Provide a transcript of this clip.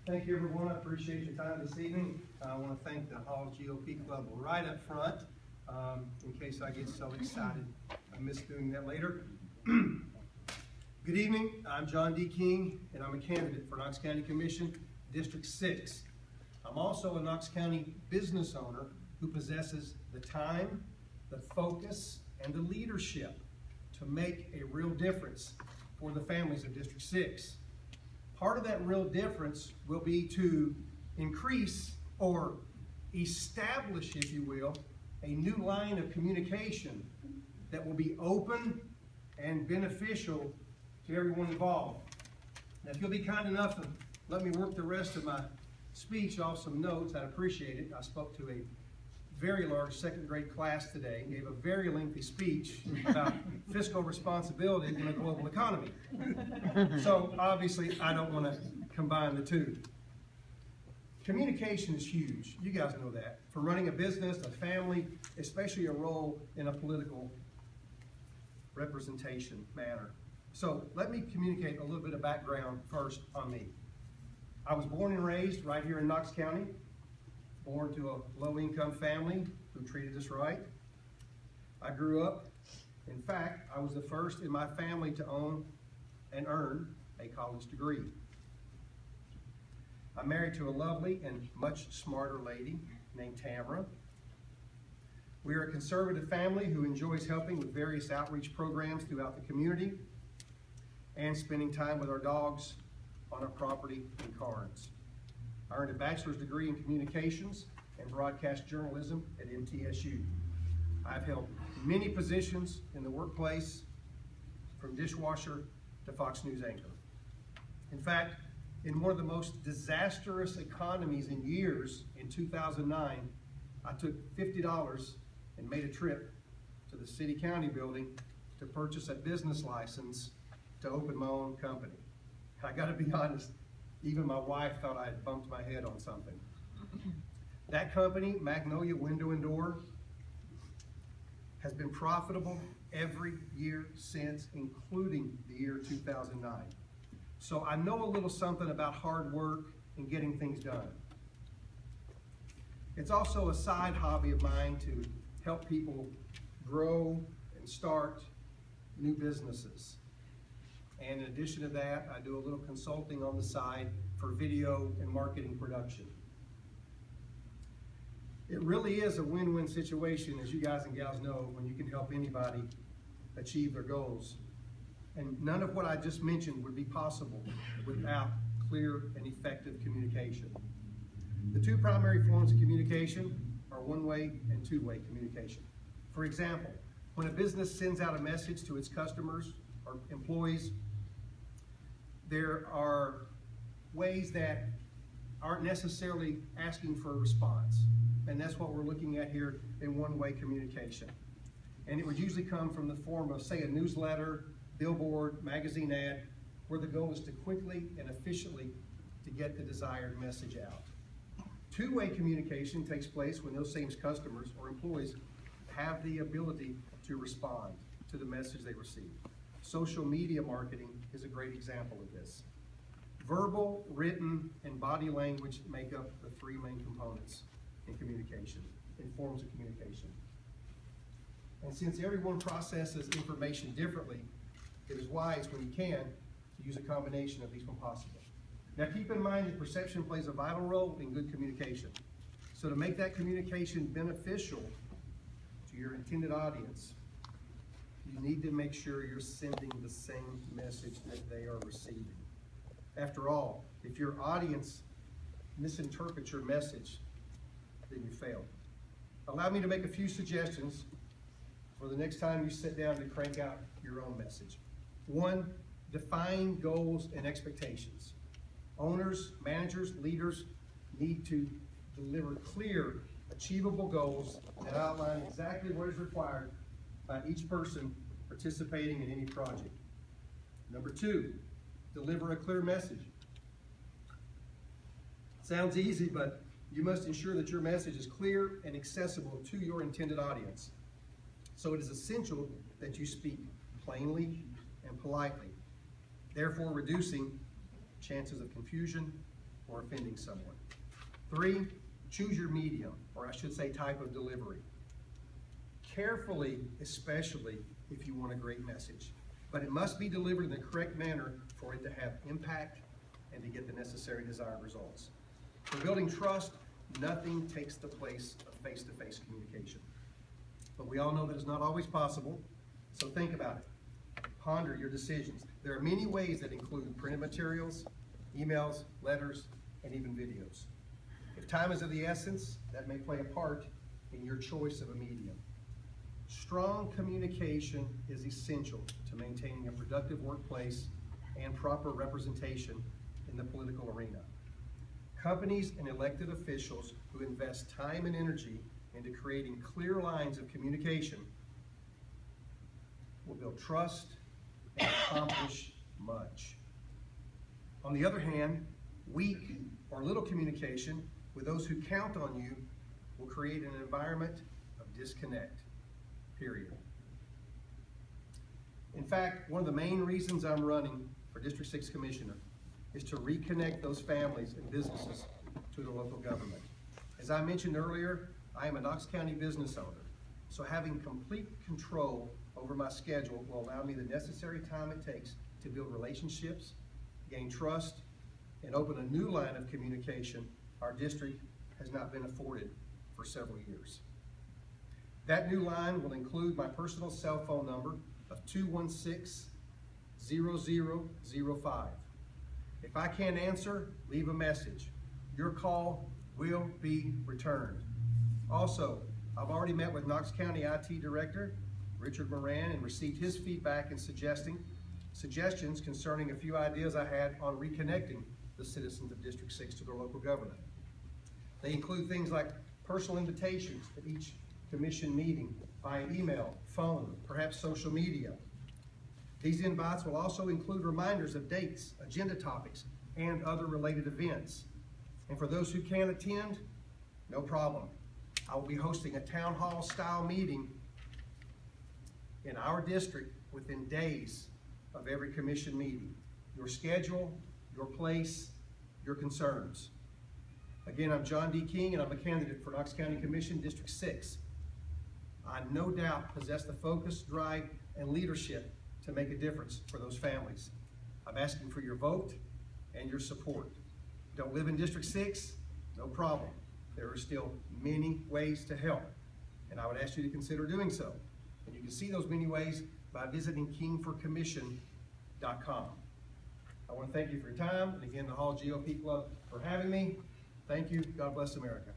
Thank you, everyone. I appreciate your time this evening. I want to thank the Hall GOP Club right up front, in case I get so excited. I miss doing that later. Good evening. I'm John D. King, and I'm a candidate for Knox County Commission, District 6. I'm also a Knox County business owner who possesses the time, the focus, and the leadership to make a real difference for the families of District 6. Part of that real difference will be to increase or establish, if you will, a new line of communication that will be open and beneficial to everyone involved. Now, if you'll be kind enough to let me work the rest of my speech off some notes, I'd appreciate it. I spoke to a very large second grade class today, gave a very lengthy speech about fiscal responsibility in a global economy. So obviously I don't want to combine the two. Communication is huge. You guys know that. For running a business, a family, especially a role in a political representation manner. So let me communicate a little bit of background first on me. I was born and raised right here in Knox County. Born to a low-income family who treated us right. I grew up, in fact, I was the first in my family to own and earn a college degree. I'm married to a lovely and much smarter lady named Tamara. We are a conservative family who enjoys helping with various outreach programs throughout the community and spending time with our dogs on our property in Carnes. I earned a bachelor's degree in communications and broadcast journalism at MTSU. I've held many positions in the workplace, from dishwasher to Fox News anchor. In fact, in one of the most disastrous economies in years, in 2009, I took $50 and made a trip to the city-county building to purchase a business license to open my own company. I gotta be honest, even my wife thought I had bumped my head on something. That company, Magnolia Window and Door, has been profitable every year since, including the year 2009. So I know a little something about hard work and getting things done. It's also a side hobby of mine to help people grow and start new businesses. And in addition to that, I do a little consulting on the side for video and marketing production. It really is a win-win situation, as you guys and gals know, when you can help anybody achieve their goals. And none of what I just mentioned would be possible without clear and effective communication. The two primary forms of communication are one-way and two-way communication. For example, when a business sends out a message to its customers or employees, there are ways that aren't necessarily asking for a response. And that's what we're looking at here in one-way communication. And it would usually come from the form of, say, a newsletter, billboard, magazine ad, where the goal is to quickly and efficiently to get the desired message out. Two-way communication takes place when those same customers or employees have the ability to respond to the message they receive. Social media marketing is a great example of this. Verbal, written, and body language make up the three main components in communication, in forms of communication. And since everyone processes information differently, it is wise, when you can, to use a combination of these when possible. Now keep in mind that perception plays a vital role in good communication. So to make that communication beneficial to your intended audience, you need to make sure you're sending the same message that they are receiving. After all, if your audience misinterprets your message, then you failed. Allow me to make a few suggestions for the next time you sit down to crank out your own message. One, define goals and expectations. Owners, managers, leaders need to deliver clear, achievable goals that outline exactly what is required by each person participating in any project. Number two, deliver a clear message. Sounds easy, but you must ensure that your message is clear and accessible to your intended audience. So it is essential that you speak plainly and politely, therefore reducing chances of confusion or offending someone. 3, choose your medium, or I should say type of delivery. Carefully, especially if you want a great message, but it must be delivered in the correct manner for it to have impact and to get the necessary desired results. For building trust, nothing takes the place of face-to-face communication. But we all know that it's not always possible, so think about it. Ponder your decisions. There are many ways that include printed materials, emails, letters, and even videos. If time is of the essence, that may play a part in your choice of a medium. Strong communication is essential to maintaining a productive workplace and proper representation in the political arena. Companies and elected officials who invest time and energy into creating clear lines of communication will build trust and accomplish much. On the other hand, weak or little communication with those who count on you will create an environment of disconnect, period. In fact, one of the main reasons I'm running for District 6 Commissioner is to reconnect those families and businesses to the local government. As I mentioned earlier, I am a Knox County business owner, so having complete control over my schedule will allow me the necessary time it takes to build relationships, gain trust, and open a new line of communication our district has not been afforded for several years. That new line will include my personal cell phone number of 216-0005. If I can't answer, leave a message. Your call will be returned. Also, I've already met with Knox County IT Director Richard Moran and received his feedback and suggestions concerning a few ideas I had on reconnecting the citizens of District 6 to their local government. They include things like personal invitations to each commission meeting via email, phone, perhaps social media. These invites will also include reminders of dates, agenda topics, and other related events. And for those who can't attend, no problem. I will be hosting a town hall style meeting in our district within days of every commission meeting. Your schedule, your place, your concerns. Again, I'm John D. King, and I'm a candidate for Knox County Commission District 6. I no doubt possess the focus, drive, and leadership to make a difference for those families. I'm asking for your vote and your support. Don't live in District 6? No problem. There are still many ways to help, and I would ask you to consider doing so. And you can see those many ways by visiting kingforcommission.com. I want to thank you for your time, and again, the Hall GOP Club for having me. Thank you. God bless America.